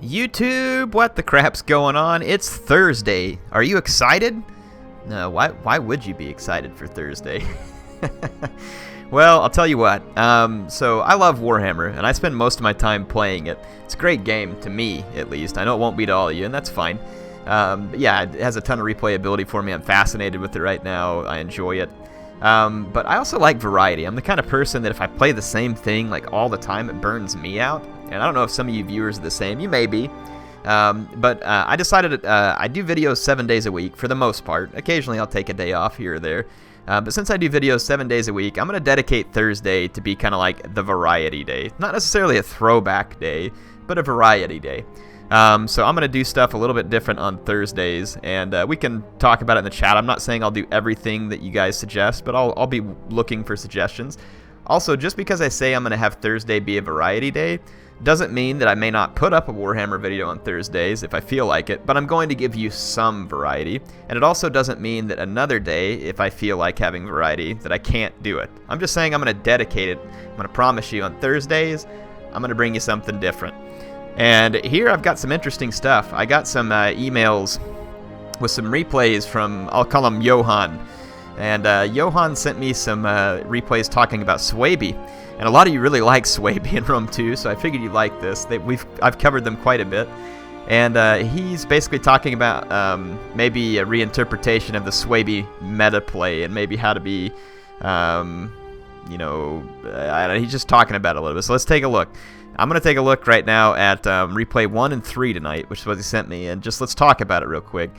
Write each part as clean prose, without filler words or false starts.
YouTube, what the crap's going on? It's Thursday. Are you excited? No, why would you be excited for Thursday? Well, I'll tell you what. So I love Warhammer, and I spend most of my time playing it. It's a great game, to me, at least. I know it won't be to all of you, and that's fine. But yeah, it has a ton of replayability for me. I'm fascinated with it right now. I enjoy it. But I also like variety. I'm the kind of person that if I play the same thing like all the time, it burns me out. And I don't know if some of you viewers are the same. You may be. But I decided I do videos 7 days a week for the most part. Occasionally I'll take a day off here or there. But since I do videos 7 days a week, I'm going to dedicate Thursday to be kind of like the variety day. Not necessarily a throwback day, but a variety day. So I'm going to do stuff a little bit different on Thursdays, and we can talk about it in the chat. I'm not saying I'll do everything that you guys suggest, but I'll be looking for suggestions. Also, just because I say I'm going to have Thursday be a variety day, doesn't mean that I may not put up a Warhammer video on Thursdays if I feel like it, but I'm going to give you some variety. And it also doesn't mean that another day, if I feel like having variety, that I can't do it. I'm just saying I'm going to dedicate it. I'm going to promise you on Thursdays, I'm going to bring you something different. And here I've got some interesting stuff. I got some emails with some replays from, I'll call him Johan. And Johan sent me some replays talking about Suebi. And a lot of you really like Suebi in Rome 2, so I figured you'd like this. I've covered them quite a bit. And he's basically talking about maybe a reinterpretation of the Suebi meta play and maybe how to be, he's just talking about it a little bit. So let's take a look. I'm going to take a look right now at replay 1 and 3 tonight, which is what he sent me, and just let's talk about it real quick.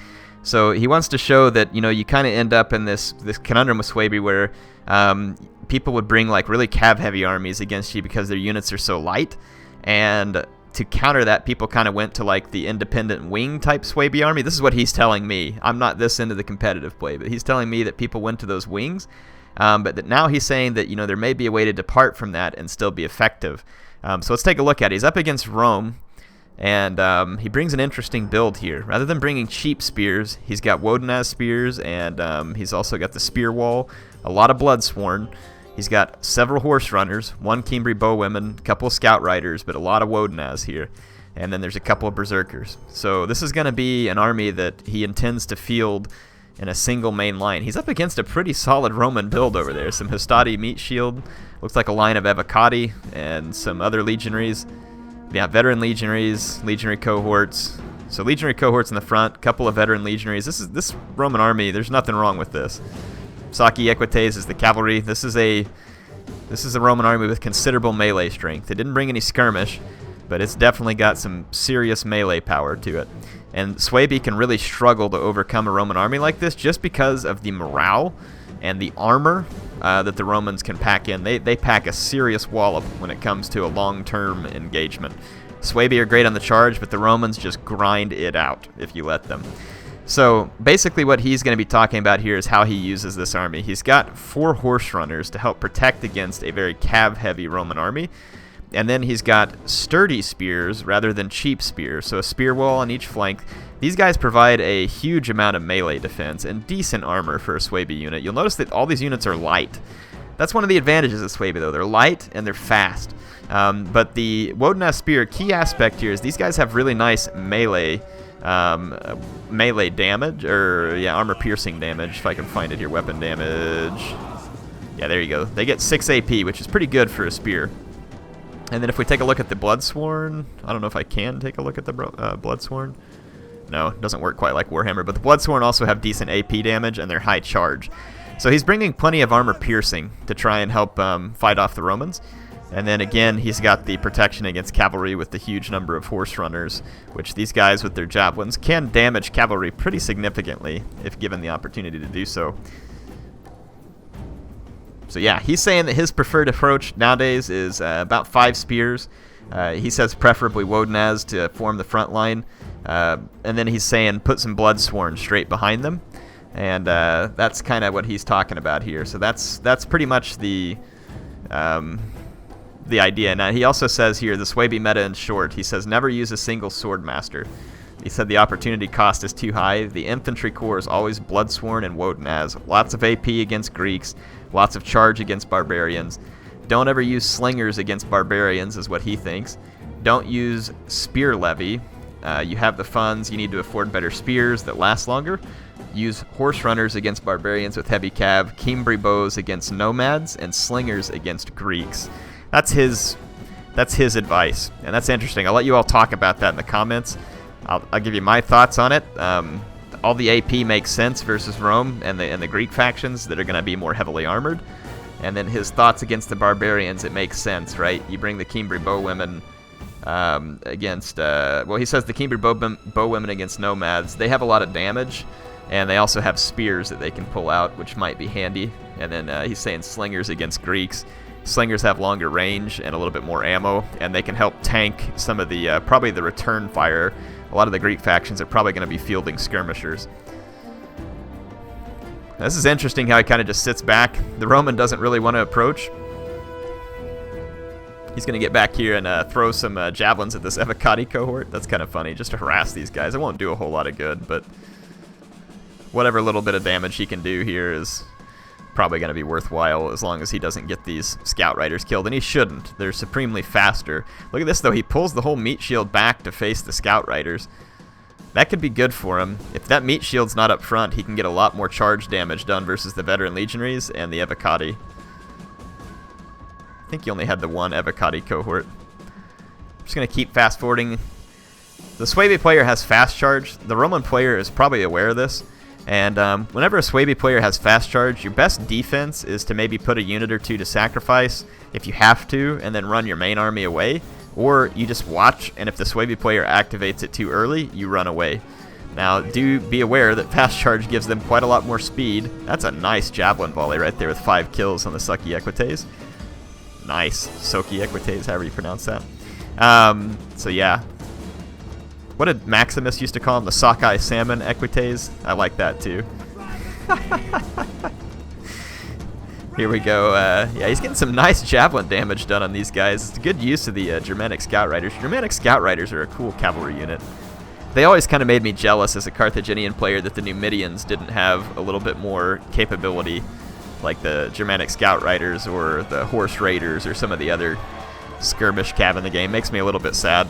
So he wants to show that, you kind of end up in this conundrum with Suebi where people would bring like really cav-heavy armies against you because their units are so light, and to counter that, people kind of went to like the independent wing type Suebi army. This is what he's telling me. I'm not this into the competitive play, but he's telling me that people went to those wings, but that now he's saying that there may be a way to depart from that and still be effective. So let's take a look at it. He's up against Rome, and he brings an interesting build here. Rather than bringing cheap spears, he's got Wodenaz spears, and he's also got the spear wall, a lot of Bloodsworn. He's got several horse runners, one Cimbri bowwomen, a couple of scout riders, but a lot of Wodenaz here. And then there's a couple of berserkers. So this is going to be an army that he intends to field in a single main line. He's up against a pretty solid Roman build over there. Some Hastati meat shield, looks like a line of Evocati, and some other legionaries. Yeah, veteran legionaries, legionary cohorts. So legionary cohorts in the front, couple of veteran legionaries. This Roman army, there's nothing wrong with this. Saki Equites is the cavalry. This is a Roman army with considerable melee strength. It didn't bring any skirmish, but it's definitely got some serious melee power to it. And Suebi can really struggle to overcome a Roman army like this just because of the morale and the armor that the Romans can pack in. They pack a serious wallop when it comes to a long-term engagement. Suebi are great on the charge, but the Romans just grind it out if you let them. So basically what he's going to be talking about here is how he uses this army. He's got 4 horse runners to help protect against a very cav-heavy Roman army. And then he's got sturdy spears rather than cheap spears, so a spear wall on each flank. These guys provide a huge amount of melee defense and decent armor for a Suebi unit. You'll notice that all these units are light. That's one of the advantages of Suebi, though. They're light and they're fast. But the Wodenaz spear, key aspect here is these guys have really nice melee damage, or armor piercing damage, if I can find it here. Weapon damage. Yeah, there you go. They get 6 AP, which is pretty good for a spear. And then if we take a look at the Bloodsworn, I don't know if I can take a look at the Bloodsworn. No, it doesn't work quite like Warhammer, but the Bloodsworn also have decent AP damage and they're high charge. So he's bringing plenty of armor piercing to try and help fight off the Romans. And then again, he's got the protection against cavalry with the huge number of horse runners, which these guys with their javelins can damage cavalry pretty significantly if given the opportunity to do so. So yeah, he's saying that his preferred approach nowadays is about 5 spears. He says preferably Wodenaz to form the front line. And then he's saying put some Bloodsworn straight behind them. And that's kind of what he's talking about here. So that's pretty much the idea. Now he also says here, the Suebi meta in short, he says never use a single swordmaster. He said the opportunity cost is too high. The infantry corps is always Bloodsworn and Wodenaz. Lots of AP against Greeks, lots of charge against barbarians. Don't ever use slingers against barbarians is what he thinks. Don't use spear levy. You have the funds, you need to afford better spears that last longer. Use horse runners against barbarians with heavy cav, Cimbri bows against nomads, and slingers against Greeks. That's his advice, and that's interesting. I'll let you all talk about that in the comments. I'll give you my thoughts on it. All the AP makes sense versus Rome and the Greek factions that are going to be more heavily armored. And then his thoughts against the barbarians, it makes sense, right? You bring the Cimbri bowwomen against, well, he says the Cimbri bowwomen against nomads. They have a lot of damage, and they also have spears that they can pull out, which might be handy. And then he's saying slingers against Greeks. Slingers have longer range and a little bit more ammo, and they can help tank some of the, probably the return fire. A lot of the Greek factions are probably going to be fielding skirmishers. This is interesting how he kind of just sits back. The Roman doesn't really want to approach. He's going to get back here and throw some javelins at this Evocati cohort. That's kind of funny, just to harass these guys. It won't do a whole lot of good, but whatever little bit of damage he can do here is probably going to be worthwhile as long as he doesn't get these scout riders killed, and he shouldn't. They're supremely faster. Look at this, though. He pulls the whole meat shield back to face the scout riders. That could be good for him. If that meat shield's not up front, he can get a lot more charge damage done versus the veteran legionaries and the Evocati. I think he only had the one Evocati cohort. I'm just going to keep fast forwarding. The Suebi player has fast charge. The Roman player is probably aware of this. And whenever a Suebi player has fast charge, your best defense is to maybe put a unit or two to sacrifice if you have to, and then run your main army away. Or you just watch, and if the Suebi player activates it too early, you run away. Now, do be aware that fast charge gives them quite a lot more speed. That's a nice javelin volley right there with 5 kills on the Sucky Equites. Nice. Soki Equites, however you pronounce that. So yeah. What did Maximus used to call them? The sockeye salmon Equites? I like that too. Here we go. Yeah, he's getting some nice javelin damage done on these guys. It's a good use of the Germanic Scout Riders. Germanic Scout Riders are a cool cavalry unit. They always kind of made me jealous as a Carthaginian player that the Numidians didn't have a little bit more capability like the Germanic Scout Riders or the Horse Raiders or some of the other skirmish cav in the game. Makes me a little bit sad.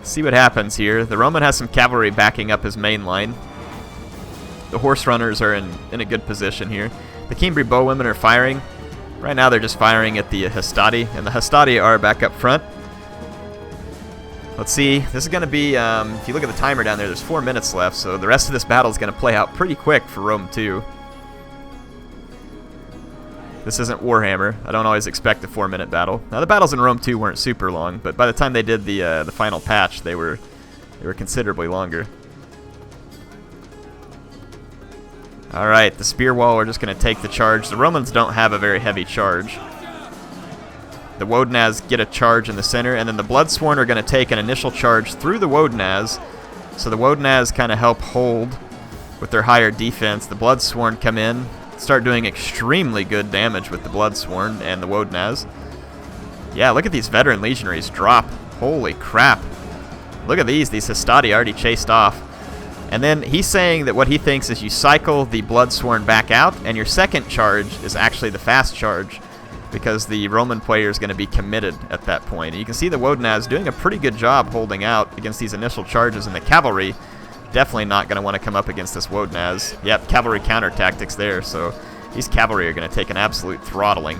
See what happens here. The Roman has some cavalry backing up his main line. The horse runners are in a good position here. The Cimbri bowwomen are firing. Right now they're just firing at the Hastati, and the Hastati are back up front. Let's see. This is going to be, if you look at the timer down there, there's 4 minutes left, so the rest of this battle is going to play out pretty quick for Rome 2. This isn't Warhammer. I don't always expect a 4-minute battle. Now, the battles in Rome 2 weren't super long, but by the time they did the final patch, they were considerably longer. All right, the spear wall are just going to take the charge. The Romans don't have a very heavy charge. The Wodenaz get a charge in the center, and then the Bloodsworn are going to take an initial charge through the Wodenaz. So the Wodenaz kind of help hold with their higher defense. The Bloodsworn come in, start doing extremely good damage with the Bloodsworn and the Wodenaz. Yeah, look at these veteran legionaries drop. Holy crap. Look at these Hastati already chased off. And then he's saying that what he thinks is you cycle the Bloodsworn back out, and your second charge is actually the fast charge, because the Roman player is going to be committed at that point. And you can see the Wodenaz doing a pretty good job holding out against these initial charges, and the cavalry definitely not going to want to come up against this Wodenaz. Yep, cavalry counter tactics there, so these cavalry are going to take an absolute throttling.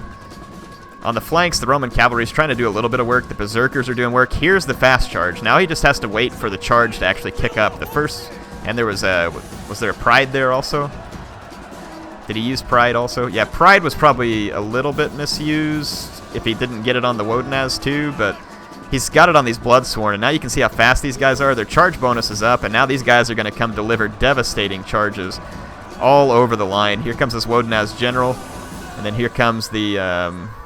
On the flanks, the Roman cavalry is trying to do a little bit of work. The Berserkers are doing work. Here's the fast charge. Now he just has to wait for the charge to actually kick up. The first... And there was there a Pride there also? Did he use Pride also? Yeah, Pride was probably a little bit misused if he didn't get it on the Wodenaz too, but he's got it on these Bloodsworn, and now you can see how fast these guys are. Their charge bonus is up, and now these guys are going to come deliver devastating charges all over the line. Here comes this Wodenaz General, and then here comes the,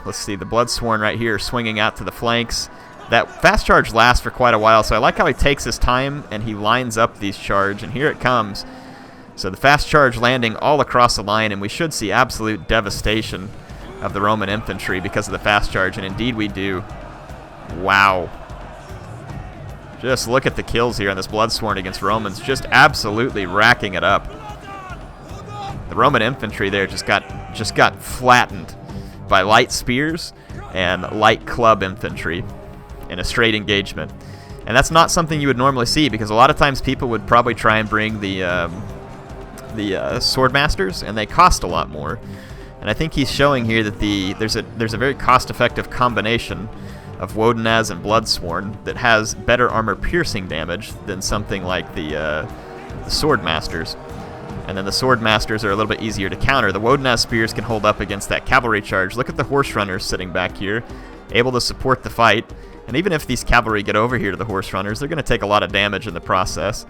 let's see, the Bloodsworn right here swinging out to the flanks. That fast charge lasts for quite a while, so I like how he takes his time and he lines up these charge, and here it comes. So the fast charge landing all across the line, and we should see absolute devastation of the Roman infantry because of the fast charge, and indeed we do. Wow. Just look at the kills here on this Bloodsworn against Romans, just absolutely racking it up. The Roman infantry there just got flattened by light spears and light club infantry. in a straight engagement. And that's not something you would normally see, because a lot of times people would probably try and bring the Swordmasters, and they cost a lot more. And I think he's showing here that there's a very cost-effective combination of Wodenaz and Bloodsworn that has better armor-piercing damage than something like the Swordmasters. And then the Swordmasters are a little bit easier to counter. The Wodenaz spears can hold up against that cavalry charge. Look at the horse runners sitting back here, able to support the fight. And even if these cavalry get over here to the horse runners, they're going to take a lot of damage in the process.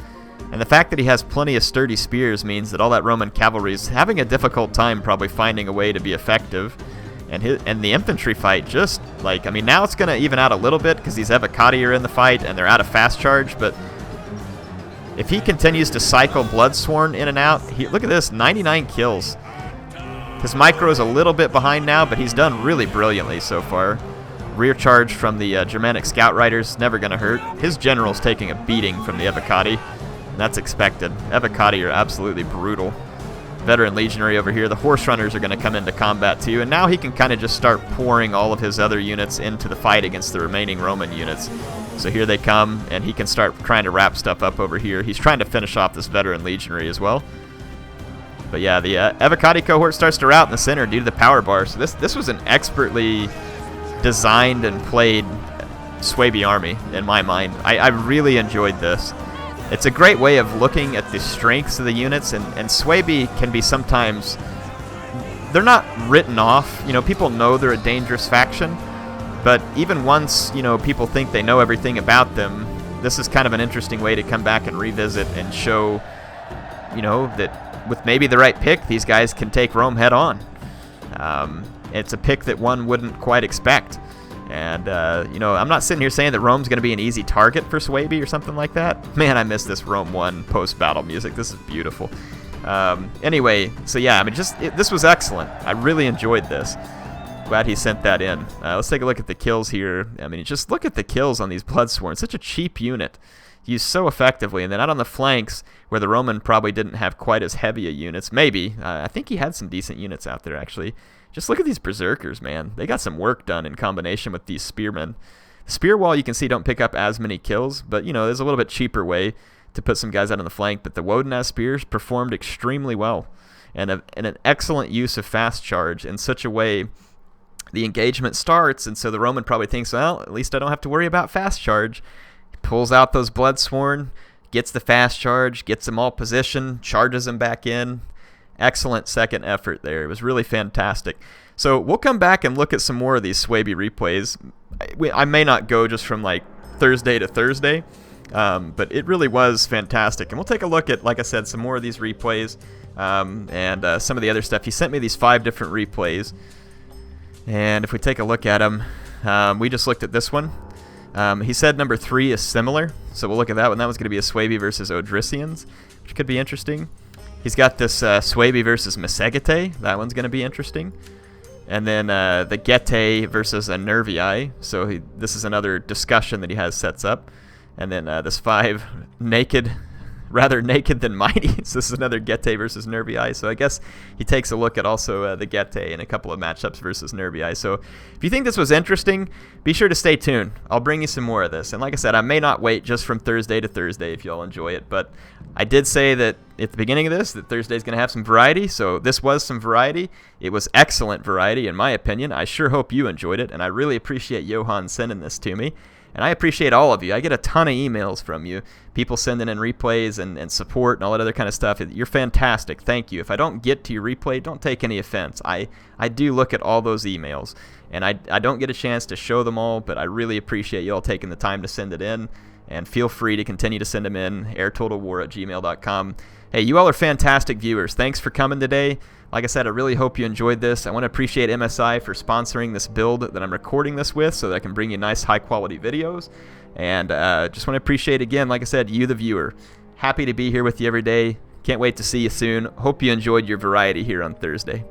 And the fact that he has plenty of sturdy spears means that all that Roman cavalry is having a difficult time probably finding a way to be effective. And the infantry fight just, like, I mean, now it's going to even out a little bit because these Evocati are in the fight and they're out of fast charge, but if he continues to cycle Bloodsworn in and out, look at this, 99 kills. His micro is a little bit behind now, but he's done really brilliantly so far. Rear charge from the Germanic Scout Riders, never going to hurt. His general's taking a beating from the Evocati, and that's expected. Evocati are absolutely brutal. Veteran Legionary over here. The Horse Runners are going to come into combat too, and now he can kind of just start pouring all of his other units into the fight against the remaining Roman units. So here they come, and he can start trying to wrap stuff up over here. He's trying to finish off this Veteran Legionary as well. But yeah, the Evocati cohort starts to rout in the center due to the power bar. So this was an expertly designed and played Suebi army in my mind. I really enjoyed this. It's a great way of looking at the strengths of the units, and Suebi can be sometimes, they're not written off. You know, people know they're a dangerous faction, but even once, you know, people think they know everything about them, this is kind of an interesting way to come back and revisit and show, you know, that with maybe the right pick, these guys can take Rome head on. It's a pick that one wouldn't quite expect. And, you know, I'm not sitting here saying that Rome's going to be an easy target for Suebi or something like that. Man, I miss this Rome 1 post-battle music. This is beautiful. Anyway, so yeah, I mean, this was excellent. I really enjoyed this. Glad he sent that in. Let's take a look at the kills here. I mean, just look at the kills on these Bloodsworn. Such a cheap unit. Used so effectively. And then out on the flanks, where the Roman probably didn't have quite as heavy a units. Maybe. I think he had some decent units out there, actually. Just look at these Berserkers, man. They got some work done in combination with these Spearmen. The Spear Wall, you can see, don't pick up as many kills, but, you know, there's a little bit cheaper way to put some guys out on the flank. But the Wodenaz Spears performed extremely well, and an excellent use of fast charge in such a way the engagement starts, and so the Roman probably thinks, well, at least I don't have to worry about fast charge. He pulls out those Bloodsworn, gets the fast charge, gets them all positioned, charges them back in. Excellent second effort there. It was really fantastic. So we'll come back and look at some more of these Suebi replays. I may not go just from like Thursday to Thursday, but it really was fantastic. And we'll take a look at, like I said, some more of these replays and some of the other stuff. He sent me these 5 different replays. And if we take a look at them, we just looked at this one. He said number 3 is similar, so we'll look at that one. That one's going to be a Suebi versus Odrysians, which could be interesting. He's got this Suebi versus Massagetei. That one's going to be interesting. And then the Getae versus a Nervii. So this is another discussion that he has sets up. And then this 5 rather naked than mighty. So this is another Getae versus Nervii. So I guess he takes a look at also the Getae in a couple of matchups versus Nervii. So if you think this was interesting, be sure to stay tuned. I'll bring you some more of this. And like I said, I may not wait just from Thursday to Thursday if you all enjoy it. But I did say that at the beginning of this that Thursday's going to have some variety. So this was some variety. It was excellent variety in my opinion. I sure hope you enjoyed it. And I really appreciate Johan sending this to me. And I appreciate all of you. I get a ton of emails from you, people sending in replays and support and all that other kind of stuff. You're fantastic. Thank you. If I don't get to your replay, don't take any offense. I do look at all those emails, and I don't get a chance to show them all, but I really appreciate you all taking the time to send it in. And feel free to continue to send them in, airtotalwar@gmail.com. Hey, you all are fantastic viewers. Thanks for coming today. Like I said, I really hope you enjoyed this. I want to appreciate MSI for sponsoring this build that I'm recording this with so that I can bring you nice, high-quality videos. And just want to appreciate, again, like I said, you, the viewer. Happy to be here with you every day. Can't wait to see you soon. Hope you enjoyed your variety here on Thursday.